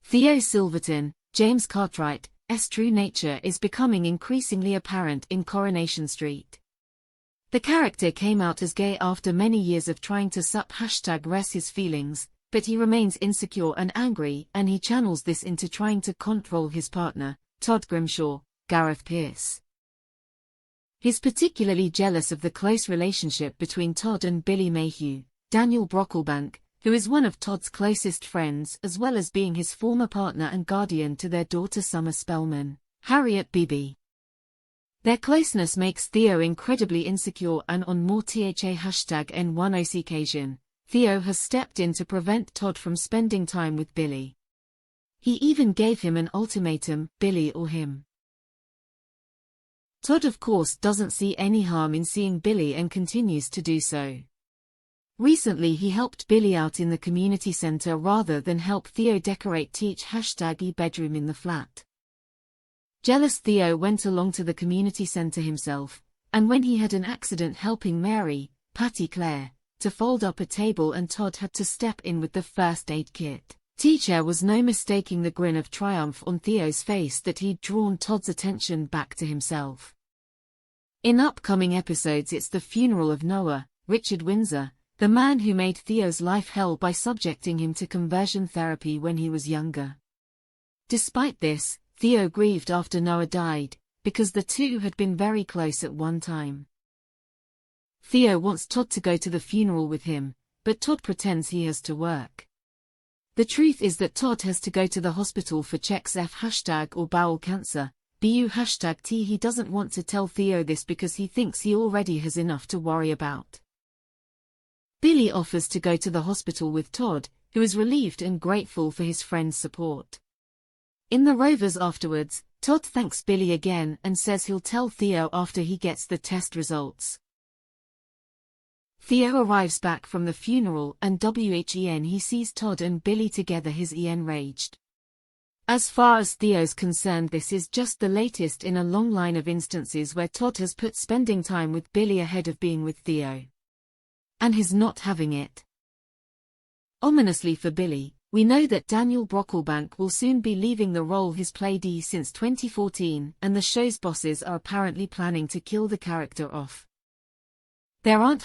Theo Silverton, James Cartwright's true nature is becoming increasingly apparent in Coronation Street. The character came out as gay after many years of trying to #res his feelings, but he remains insecure and angry, and he channels this into trying to control his partner, Todd Grimshaw, Gareth Pearce. He's particularly jealous of the close relationship between Todd and Billy Mayhew, Daniel Brocklebank, who is one of Todd's closest friends as well as being his former partner and guardian to their daughter Summer Spellman, Harriet Beebe. Their closeness makes Theo incredibly insecure, and on more #N1OC occasion, Theo has stepped in to prevent Todd from spending time with Billy. He even gave him an ultimatum, Billy or him. Todd of course doesn't see any harm in seeing Billy and continues to do so. Recently he helped Billy out in the community center rather than help Theo decorate each #E bedroom in the flat. Jealous Theo went along to the community center himself, and when he had an accident helping Mary, Patty Claire, to fold up a table and Todd had to step in with the first aid kit. Teacher was no mistaking the grin of triumph on Theo's face that he'd drawn Todd's attention back to himself. In upcoming episodes it's the funeral of Noah, Richard Windsor, the man who made Theo's life hell by subjecting him to conversion therapy when he was younger. Despite this, Theo grieved after Noah died, because the two had been very close at one time. Theo wants Todd to go to the funeral with him, but Todd pretends he has to work. The truth is that Todd has to go to the hospital for checks or bowel cancer, #T. He doesn't want to tell Theo this because he thinks he already has enough to worry about. Billy offers to go to the hospital with Todd, who is relieved and grateful for his friend's support. In the Rovers afterwards, Todd thanks Billy again and says he'll tell Theo after he gets the test results. Theo arrives back from the funeral and he sees Todd and Billy together. He's enraged. As far as Theo's concerned, this is just the latest in a long line of instances where Todd has put spending time with Billy ahead of being with Theo. And he's not having it. Ominously for Billy, we know that Daniel Brocklebank will soon be leaving the role he's played since 2014, and the show's bosses are apparently planning to kill the character off. There aren't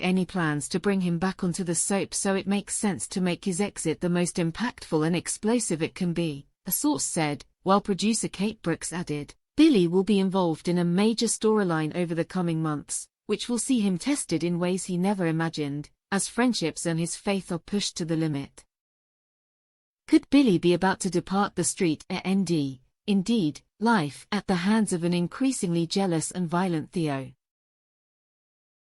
#any plans to bring him back onto the soap, so it makes sense to make his exit the most impactful and explosive it can be, a source said, while producer Kate Brooks added, Billy will be involved in a major storyline over the coming months, which will see him tested in ways he never imagined, as friendships and his faith are pushed to the limit. Could Billy be about to depart the street indeed, life at the hands of an increasingly jealous and violent Theo?